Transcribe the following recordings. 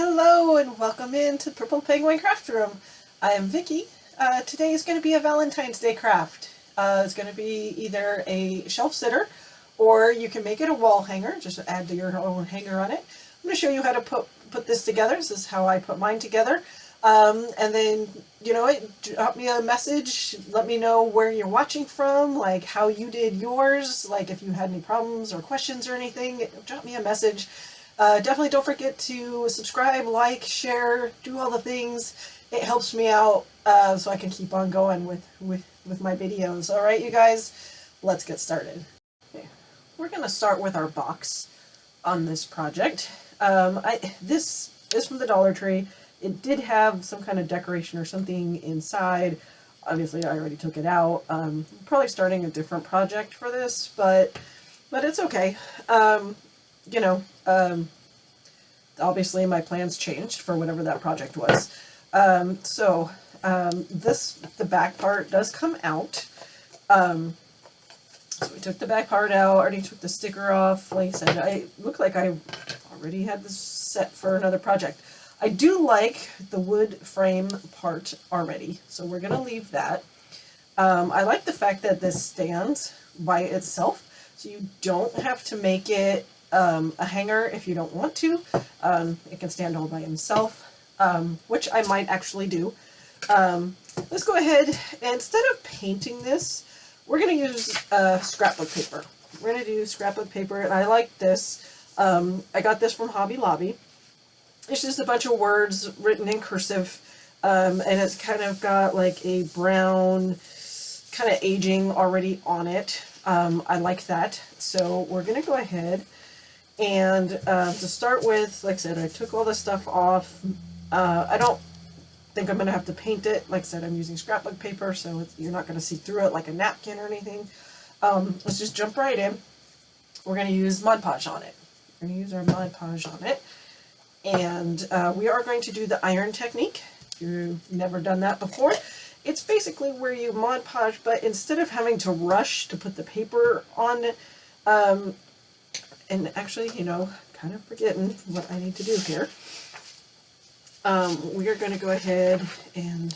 Hello and welcome into Purple Penguin Craft Room. I am Vicky. Today is going to be a Valentine's Day craft. It's going to be either a shelf sitter or you can make it a wall hanger. Just add your own hanger on it. I'm going to show you how to put this together. This is how I put mine together. And then, drop me a message. Let me know where you're watching from, like how you did yours, like if you had any problems or questions or anything. Drop me a message. Definitely don't forget to subscribe, like, share, do all the things. It helps me out so I can keep on going with my videos. All right, you guys, let's get started. Okay. We're going to start with our box on this project. This is from the Dollar Tree. It did have some kind of decoration or something inside. Obviously, I already took it out. Probably starting a different project for this, but it's okay. Obviously my plans changed for whatever that project was. The back part does come out. So we took the back part out, already took the sticker off. Like I said, I look like I already had this set for another project. I do like the wood frame part already, so we're going to leave that. I like the fact that this stands by itself, so you don't have to make it a hanger if you don't want to. It can stand all by himself, which I might actually do. Let's go ahead and instead of painting this, we're going to use scrapbook paper. We're going to do scrapbook paper, and I like this. I got this from Hobby Lobby. It's just a bunch of words written in cursive, and it's kind of got like a brown kind of aging already on it. I like that. So we're going to go ahead and to start with, like I said, I took all the stuff off. I don't think I'm going to have to paint it. Like I said, I'm using scrapbook paper, so you're not going to see through it like a napkin or anything. Let's just jump right in. We're going to use Mod Podge on it. We're going to use our Mod Podge on it. And we are going to do the iron technique. If you've never done that before, it's basically where you Mod Podge, but instead of having to rush to put the paper on, and actually, kind of forgetting what I need to do here. We are going to go ahead and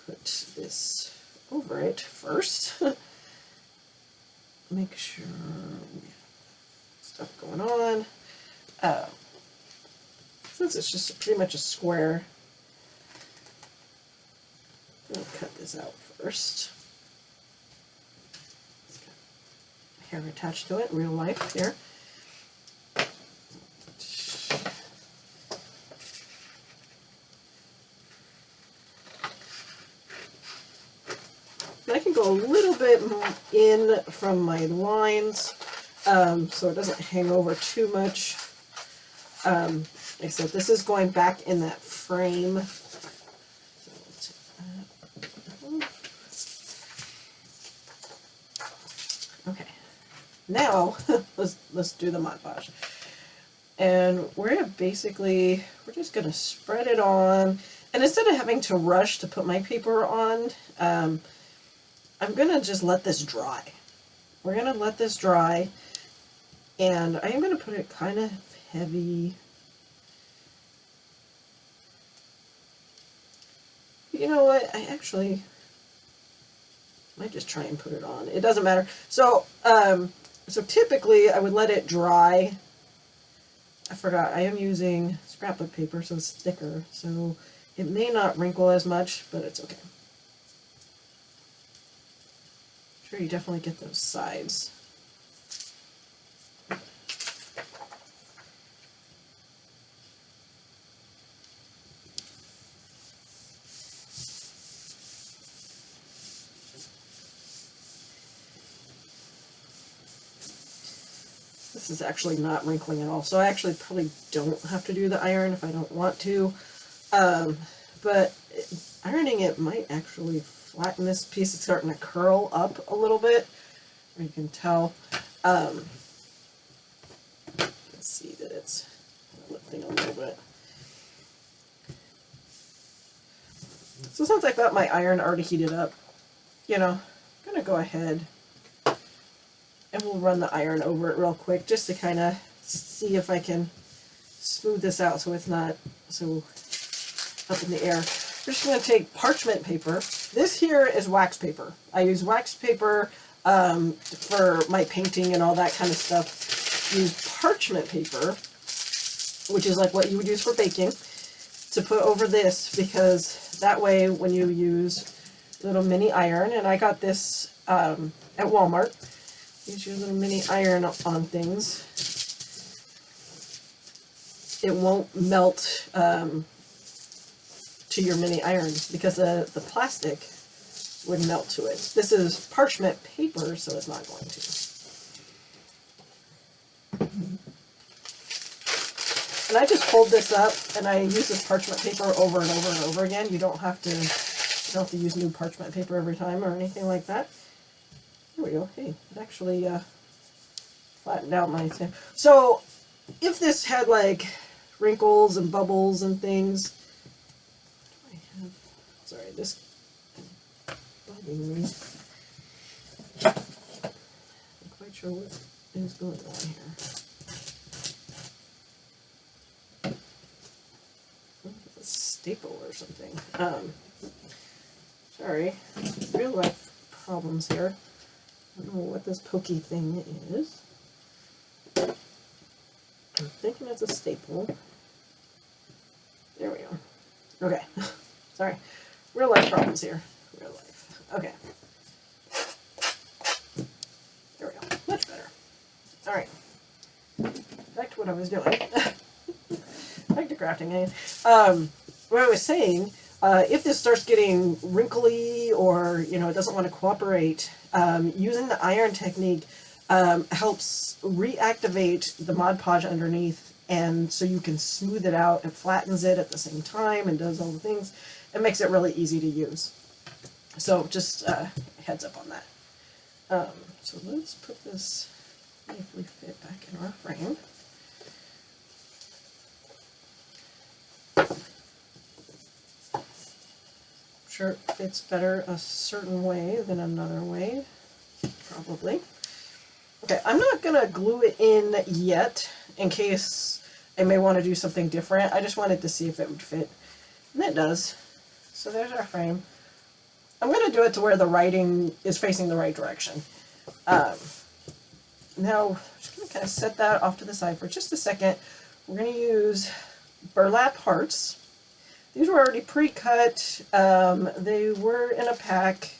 put this over it first. Make sure we have stuff going on. Since it's just pretty much a square, I'll cut this out first. Hair attached to it, real life here. And I can go a little bit in from my lines so it doesn't hang over too much. Like I said, this is going back in that frame. Okay. Now, let's do the Mod Podge. And we're just going to spread it on. And instead of having to rush to put my paper on, I'm going to just let this dry. We're going to let this dry. And I am going to put it kind of heavy. You know what? I actually might just try and put it on. It doesn't matter. So typically I would let it dry. I forgot, I am using scrapbook paper, so it's thicker, so it may not wrinkle as much, but it's okay. I'm sure you definitely get those sides. This is actually not wrinkling at all, so I actually probably don't have to do the iron if I don't want to. But ironing it might actually flatten this piece. It's starting to curl up a little bit. You can tell. You can see that it's lifting a little bit. So since I've got my iron already heated up, I'm going to go ahead and we'll run the iron over it real quick just to kind of see if I can smooth this out so it's not so up in the air. We're just going to take parchment paper. This here is wax paper. I use wax paper for my painting and all that kind of stuff. Use parchment paper, which is like what you would use for baking, to put over this, because that way when you use little mini iron, and I got this at Walmart, use your little mini iron on things, it won't melt to your mini iron, because the plastic would melt to it. This is parchment paper, so it's not going to. And I just fold this up, and I use this parchment paper over and over and over again. You don't have to use new parchment paper every time or anything like that. There we go. Hey, it actually flattened out my thing. So if this had like wrinkles and bubbles and things, I have, sorry, this is bugging me. I'm not quite sure what is going on here. A staple or something. Sorry, real life problems here. I don't know what this pokey thing is. I'm thinking it's a staple. There we go. Okay. Sorry. Real life problems here. Real life. Okay. There we go. Much better. Alright. Back to what I was doing. Back to crafting, eh? What I was saying, if this starts getting wrinkly or, you know, it doesn't want to cooperate, using the iron technique helps reactivate the Mod Podge underneath, and so you can smooth it out. It flattens it at the same time and does all the things. It makes it really easy to use. So just heads up on that. So let's put this safely fit back in our frame. Sure, it fits better a certain way than another way, probably. Okay, I'm not going to glue it in yet, in case I may want to do something different. I just wanted to see if it would fit, and it does. So there's our frame. I'm going to do it to where the writing is facing the right direction. Now, I'm just going to kind of set that off to the side for just a second. We're going to use burlap hearts. These were already pre-cut. They were in a pack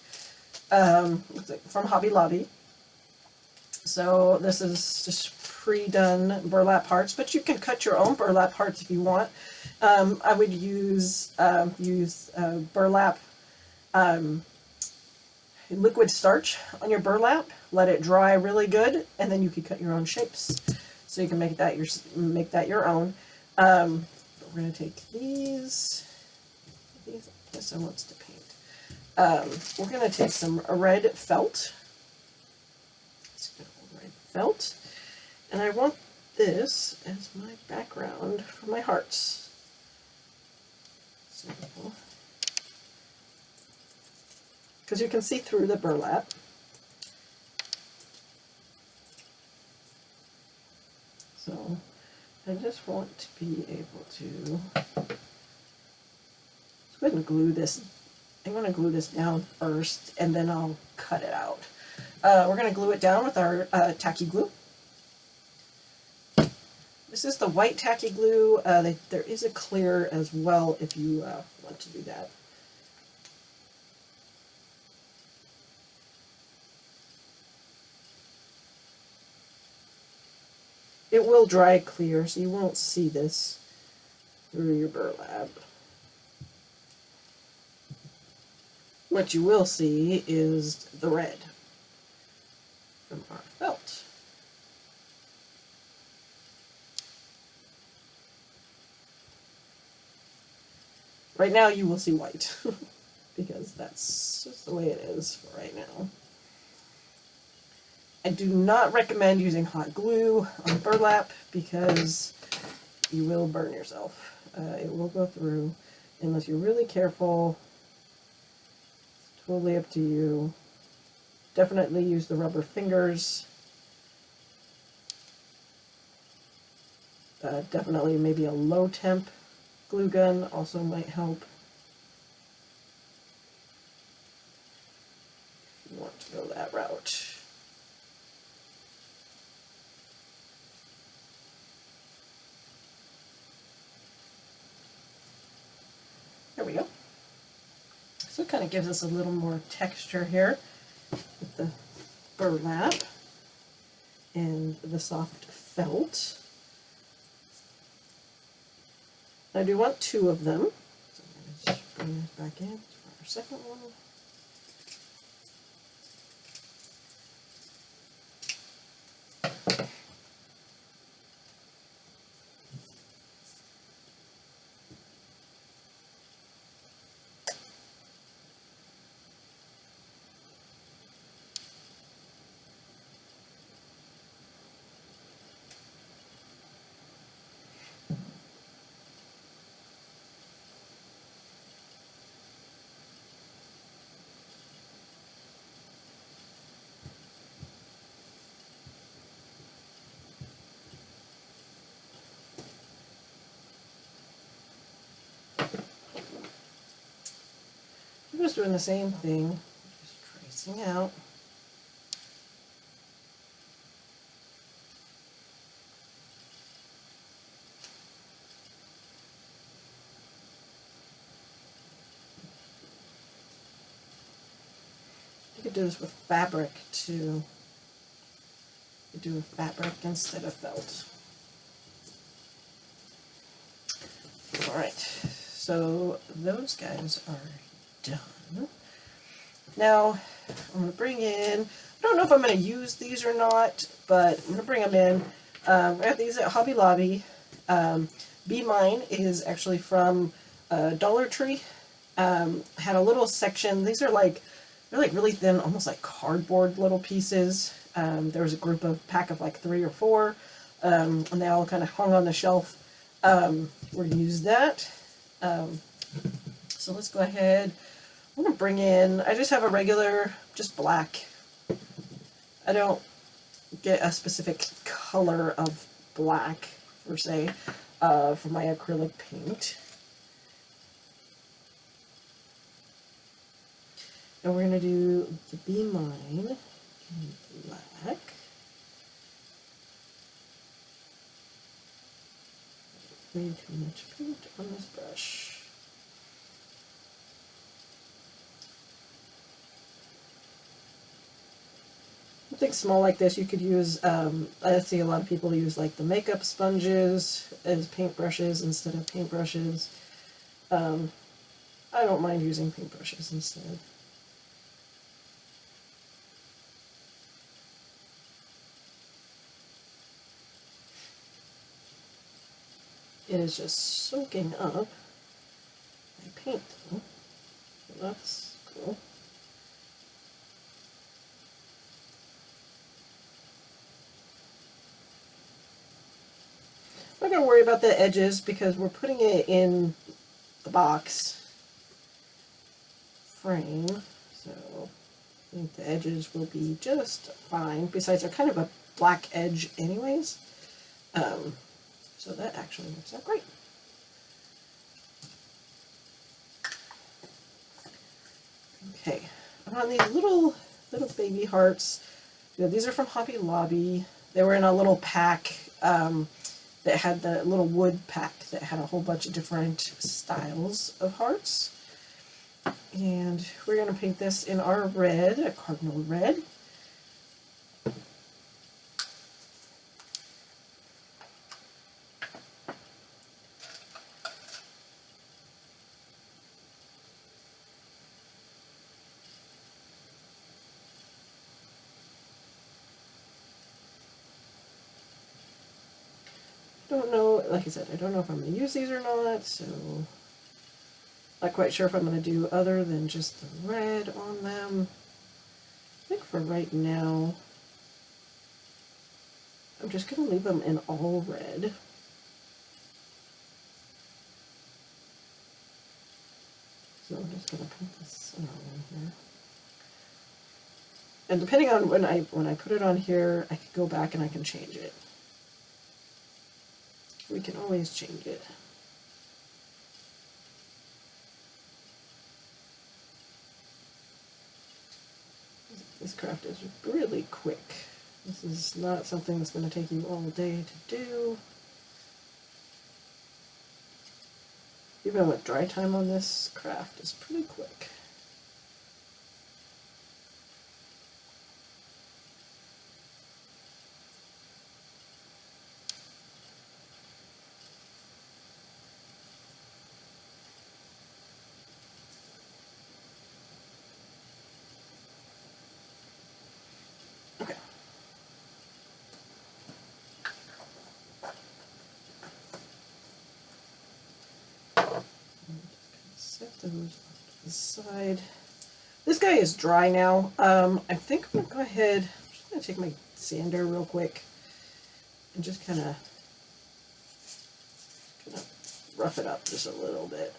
from Hobby Lobby. So this is just pre-done burlap hearts, but you can cut your own burlap hearts if you want. I would use burlap liquid starch on your burlap. Let it dry really good, and then you can cut your own shapes. So you can make that your own. We're going to take these. I guess I want to paint. We're going to take some red felt. Red felt. And I want this as my background for my hearts. Simple. Because you can see through the burlap. So I just want to be able to go ahead and glue this. I'm going to glue this down first, and then I'll cut it out. We're going to glue it down with our tacky glue. This is the white tacky glue. There is a clear as well if you want to do that. It will dry clear, so you won't see this through your burlap. What you will see is the red from our felt. Right now you will see white, because that's just the way it is for right now. I do not recommend using hot glue on burlap, because you will burn yourself. It will go through unless you're really careful. It's totally up to you. Definitely use the rubber fingers. Definitely maybe a low temp glue gun also might help. If you want to go that route. There we go. So it kind of gives us a little more texture here with the burlap and the soft felt. I do want 2 of them. So I'm going to just bring this back in for our second one. I'm just doing the same thing, just tracing out. You could do this with fabric too. You could do fabric instead of felt. Alright, so those guys are done. Now, I'm going to bring in, I don't know if I'm going to use these or not, but I'm going to bring them in. I got these at Hobby Lobby. Be Mine is actually from Dollar Tree. Had a little section, they're like really thin, almost like cardboard little pieces. There was a pack of like 3 or 4, and they all kind of hung on the shelf. We're going to use that. So let's go ahead. I'm going to bring in, I just have a regular, just black. I don't get a specific color of black, per se, for my acrylic paint. And we're going to do the Be Mine in black. Way too much paint on this brush. Something small like this, you could use, I see a lot of people use like the makeup sponges as paintbrushes instead of paintbrushes. I don't mind using paintbrushes instead. It is just soaking up my paint though, so that's cool. I'm not going to worry about the edges because we're putting it in the box frame, so I think the edges will be just fine. Besides, they're kind of a black edge anyways, so that actually works out great. Okay, on these little baby hearts, these are from Hobby Lobby. They were in a little pack that had the little wood pack that had a whole bunch of different styles of hearts. And we're going to paint this in our red, a cardinal red. Don't know, like I said, I don't know if I'm going to use these or not, so not quite sure if I'm going to do other than just the red on them. I think for right now, I'm just going to leave them in all red. So I'm just going to put the center one here. And depending on when I put it on here, I could go back and I can change it. We can always change it. This craft is really quick. This is not something that's going to take you all day to do. Even with dry time on this craft, is pretty quick. Okay. Set those off to the side. This guy is dry now. I think I'm gonna go ahead. I'm just gonna take my sander real quick and just kind of rough it up just a little bit.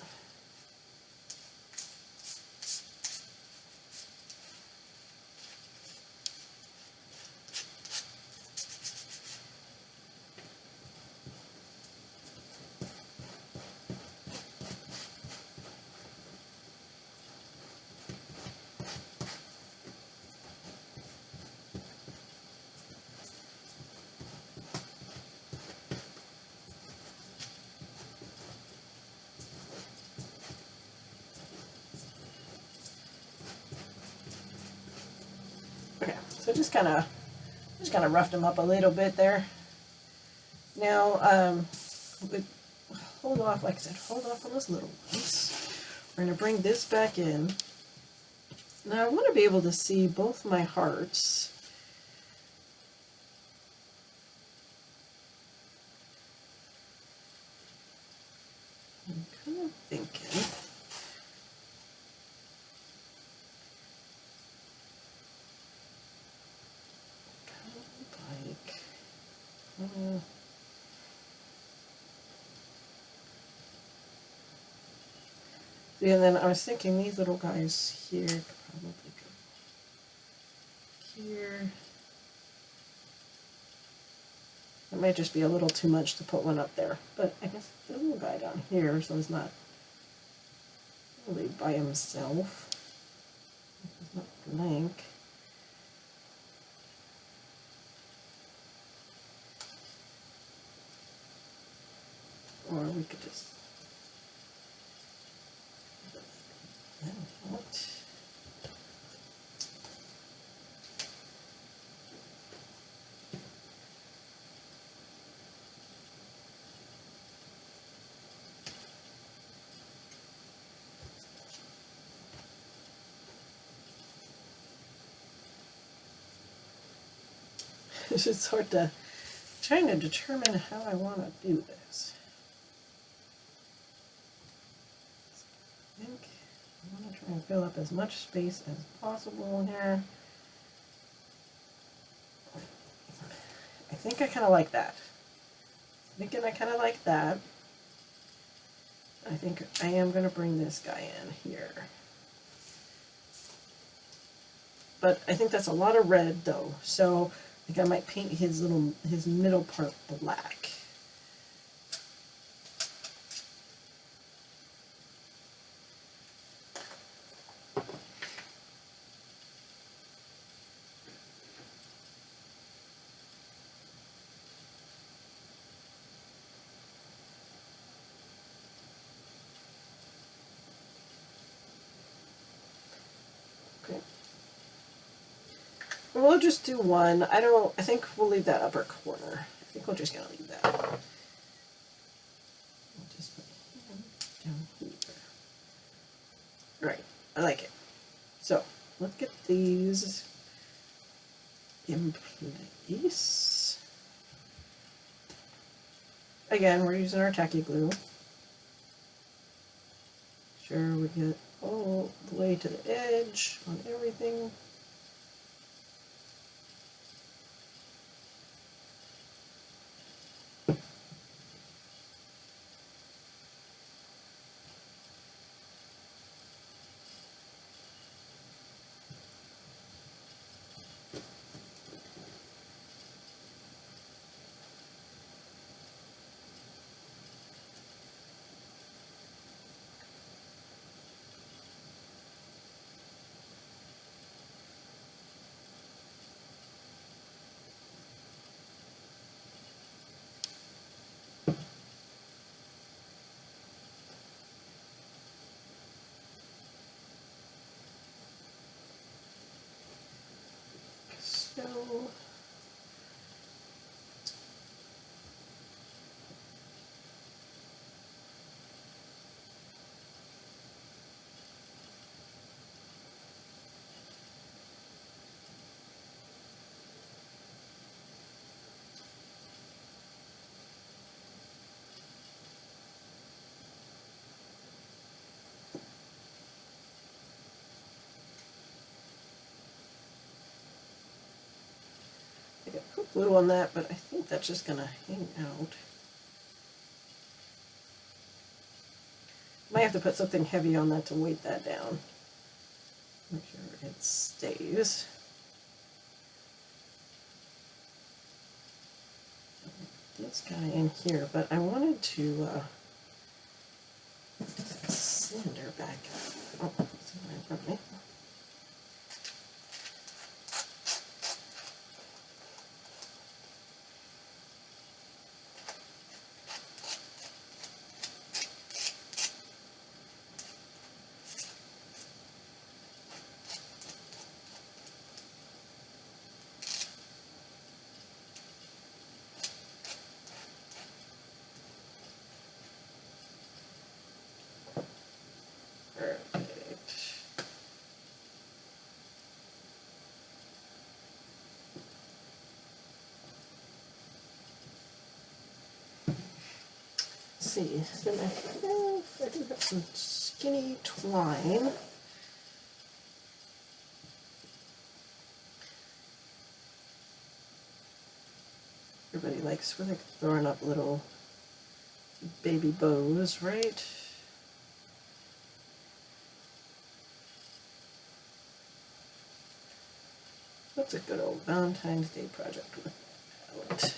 Okay, so just kind of roughed them up a little bit there. Now, hold off, like I said, hold off on those little ones. We're going to bring this back in. Now I want to be able to see both my hearts. I'm kind of thinking. Yeah, and then I was thinking these little guys here could probably go here. It might just be a little too much to put one up there, but I guess the little guy down here, so he's not really by himself. He's not blank. Or we could just what? It's just hard to trying to determine how I want to do this. I think I want to try and fill up as much space as possible here. I think I kind of like that. Thinking I kind of like that. I think I am going to bring this guy in here. But I think that's a lot of red though, so I think I might paint his middle part black. Okay. We'll just do one. I think we'll leave that upper corner. I think we're just going to leave that. We'll just put him down here. Right. I like it. So, let's get these in place. Again, we're using our tacky glue. Sure we get all the way to the edge on everything. I got put glue on that, but I think that's just gonna hang out. Might have to put something heavy on that to weight that down. Make sure it stays. This guy in here, but I wanted to cylinder back up. Oh, it's in front of me. See, then I do have some skinny twine. Everybody likes, we're like throwing up little baby bows, right? That's a good old Valentine's Day project with palette.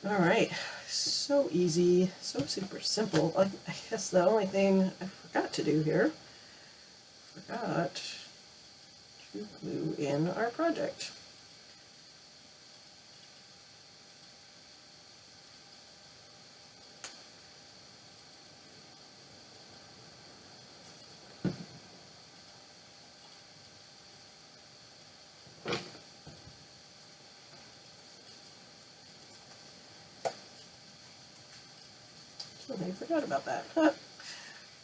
All right, so easy, so super simple. I guess the only thing I forgot to do here, forgot to glue in our project. I forgot about that. Huh.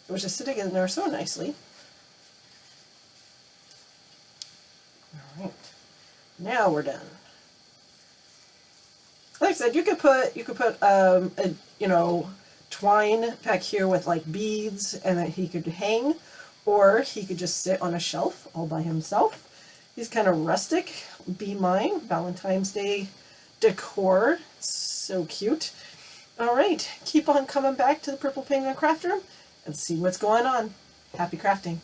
It was just sitting in there so nicely. All right, now we're done. Like I said, you could put twine back here with like beads, and that he could hang, or he could just sit on a shelf all by himself. He's kind of rustic. Be mine, Valentine's Day decor. So cute. All right, keep on coming back to the Purple Penguin Craft Room and see what's going on. Happy crafting.